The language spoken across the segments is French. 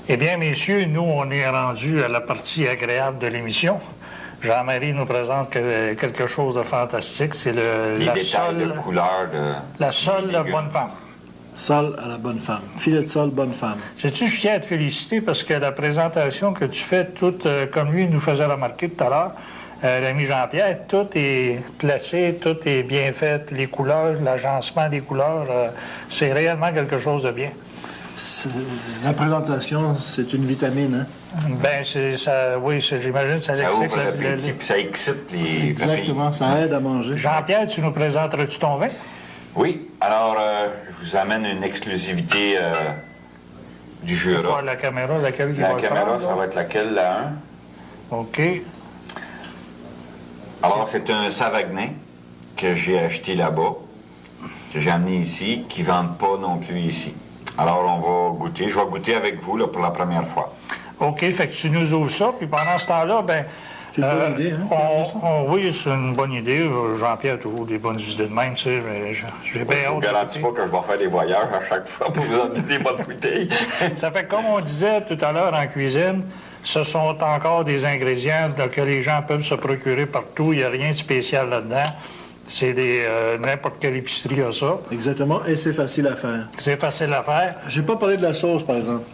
Eh bien, messieurs, nous, on est rendus à la partie agréable de l'émission. Jean-Marie nous présente quelque chose de fantastique. C'est les détails de couleur de... La sole de bonne femme. Sole à la bonne femme. Filet de sole, bonne femme. Sais-tu, je tiens à te féliciter parce que la présentation que tu fais, toute, comme lui nous faisait remarquer tout à l'heure, l'ami Jean-Pierre, tout est placé, tout est bien fait, les couleurs, l'agencement des couleurs, c'est réellement quelque chose de bien. La présentation, c'est une vitamine, hein? Ben, oui, j'imagine que ça excite l'appétit, puis ça excite les... Exactement, ça aide à manger. Jean-Pierre, tu nous présenterais-tu ton vin? Oui, alors, je vous amène une exclusivité du Jura. C'est quoi, la caméra, laquelle il La va le caméra, prendre, ça va être laquelle, la 1? OK. Alors, c'est un Savagnin que j'ai acheté là-bas, que j'ai amené ici, qui ne vendent pas non plus ici. Alors, on va goûter. Je vais goûter avec vous là, pour la première fois. OK, fait que tu nous ouvres ça, puis pendant ce temps-là, ben c'est une bonne idée, hein? Oui, c'est une bonne idée. Jean-Pierre a toujours des bonnes idées de même, tu sais. Je ne vous garantis pas que je vais faire des voyages à chaque fois pour vous donner des bonnes bouteilles. Ça fait comme on disait tout à l'heure en cuisine, ce sont encore des ingrédients que les gens peuvent se procurer partout. Il n'y a rien de spécial là-dedans. C'est n'importe quelle épicerie a ça. Exactement, et c'est facile à faire. C'est facile à faire. J'ai pas parlé de la sauce, par exemple.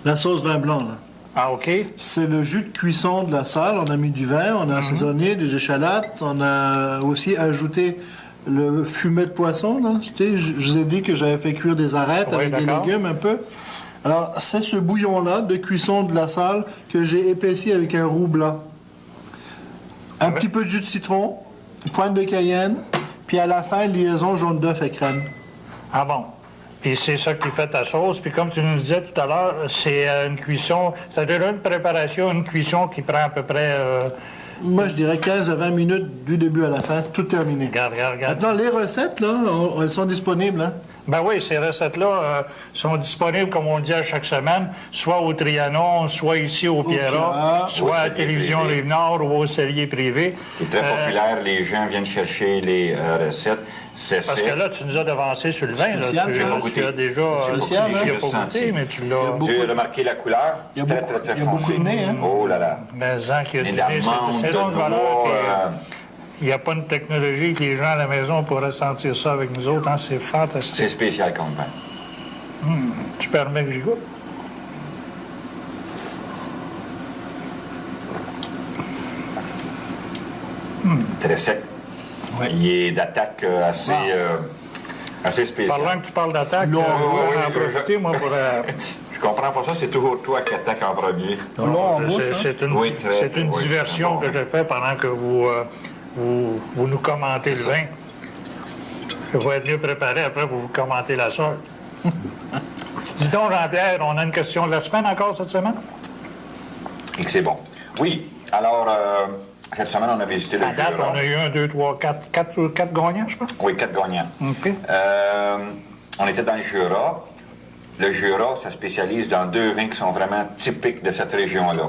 La sauce vin blanc, là. Ah, OK. C'est le jus de cuisson de la salle. On a mis du vin, on a assaisonné, des échalotes. On a aussi ajouté le fumet de poisson, là. Je vous ai dit que j'avais fait cuire des arêtes avec des légumes un peu. Alors, c'est ce bouillon-là de cuisson de la salle que j'ai épaissi avec un roux blanc. Un petit peu de jus de citron, pointe de cayenne, puis à la fin, liaison jaune d'œuf et crème. Ah bon? Puis c'est ça qui fait ta sauce. Puis comme tu nous disais tout à l'heure, c'est une cuisson, c'est-à-dire une préparation, une cuisson qui prend à peu près... Moi, je dirais 15 à 20 minutes du début à la fin, tout terminé. Regarde. Maintenant, les recettes, là, elles sont disponibles, hein? Ben oui, ces recettes-là sont disponibles, comme on dit à chaque semaine, soit au Trianon, soit ici au Pierrat, soit à la télévision Rive-Nord ou au cellier privé. C'est très populaire, les gens viennent chercher les recettes. Parce que là, tu nous as devancé sur le vin. Là, tu as déjà... Tu n'as pas goûté, mais tu l'as... Tu as remarqué la couleur? Il y a beaucoup de nez, hein? Oh là là! Mais qu'il y a du nez, c'est donc valeur il n'y a pas une technologie que les gens à la maison pourraient sentir ça avec nous autres. Hein? C'est fantastique. C'est spécial comme vin. Tu permets que j'y goûte? Très sec. Oui. Il est d'attaque assez spécial. Parlant que tu parles d'attaque, je vais en profiter, moi, pour... Je comprends pas ça, c'est toujours toi qui attaques en premier. C'est une diversion que je fais pendant que vous nous commentez le vin. Je vais être mieux préparé après pour vous commenter la sorte. Dis donc, Jean-Pierre, on a une question de la semaine encore cette semaine? Et que c'est bon. Oui, alors, cette semaine, on a visité le Jura. À date, on a eu 1, 2, 3, 4 gagnants, je pense? Oui, 4 gagnants. OK. On était dans le Jura. Le Jura, ça spécialise dans 2 vins qui sont vraiment typiques de cette région-là.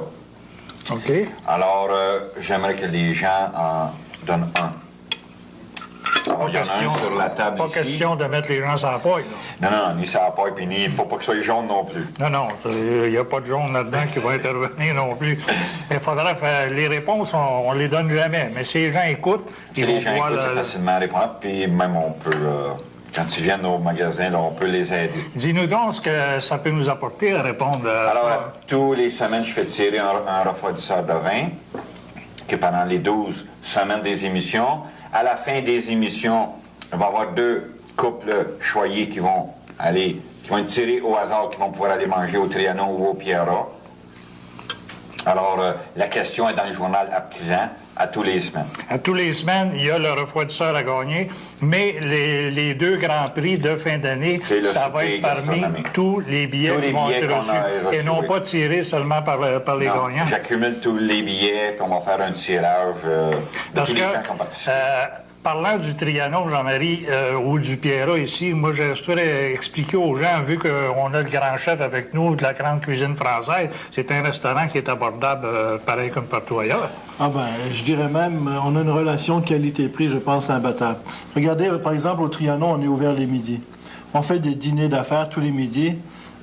OK. Alors, j'aimerais que les gens en donnent un. Alors, il y en a un sur la table pas ici. question de mettre les gens sur la paille. Non, ni sur la paille, puis il ne faut pas que ce soit jaune non plus. Non, il n'y a pas de jaune là-dedans qui va intervenir non plus. Il faudrait faire... Les réponses, on ne les donne jamais. Mais si les gens écoutent, ils vont pouvoir... Si les gens écoutent, c'est facilement répondre, puis même on peut... Quand ils viennent au magasin, là, on peut les aider. Dis-nous donc ce que ça peut nous apporter à répondre. Alors, tous les semaines, je fais tirer un refroidisseur de vin, que pendant les 12 semaines des émissions. À la fin des émissions, il va y avoir 2 couples choyés qui vont être tirés au hasard, qui vont pouvoir aller manger au Trianon ou au Pierrat. Alors, la question est dans le journal Artisan à tous les semaines. À tous les semaines, il y a le refroidisseur à gagner, mais les 2 grands prix de fin d'année, ça va être parmi tous les billets qui vont être reçus et non pas tirés seulement par les gagnants. J'accumule tous les billets, puis on va faire un tirage de tous les gens qui ont participé. Parlant du Trianon, Jean-Marie, ou du Pierrat ici, moi, j'espère expliquer aux gens, vu qu'on a le grand chef avec nous de la grande cuisine française, c'est un restaurant qui est abordable pareil comme partout ailleurs. Ah ben, je dirais même, on a une relation qualité-prix, je pense, imbattable. Regardez, par exemple, au Trianon, on est ouvert les midis. On fait des dîners d'affaires tous les midis,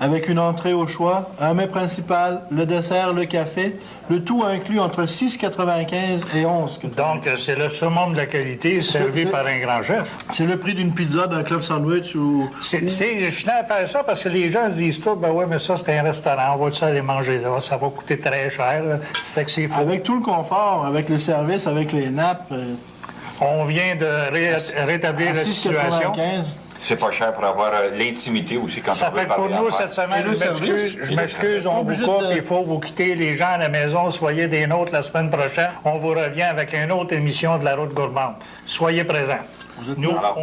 avec une entrée au choix, un mets principal, le dessert, le café, le tout inclus entre 6,95 et 11. Donc, c'est le summum de la qualité servi par un grand chef. C'est le prix d'une pizza d'un club sandwich ou... Je tenais à faire ça parce que les gens se disent tout, ben oui, mais ça, c'est un restaurant, on va-tu aller manger là? Ça va coûter très cher. Là. Fait que c'est faux. Avec tout le confort, avec le service, avec les nappes... On vient de rétablir la situation. 6,95. C'est pas cher pour avoir l'intimité aussi quand Ça on veut fait que pour parler nous, affaires. cette semaine, je m'excuse, on vous Obligé coupe, de- il faut vous quitter. Les gens à la maison, soyez des nôtres la semaine prochaine. On vous revient avec une autre émission de La Route Gourmande. Soyez présents. Nous, Alors.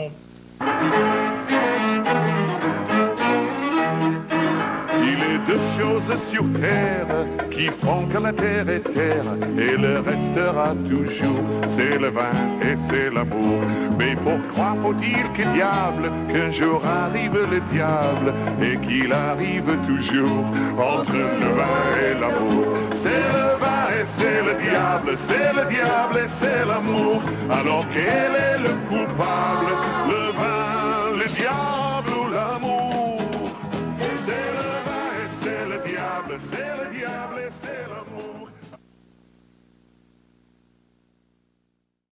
Il est deux choses sur terre qui font que la terre est terre et le restera toujours. C'est le vin et c'est l'amour. Mais pourquoi faut-il que diable qu'un jour arrive le diable et qu'il arrive toujours entre le vin et l'amour? C'est le vin et c'est le diable et c'est l'amour. Alors quel est le coupable? Le vin, le diable ou l'amour? C'est le diable et c'est l'amour.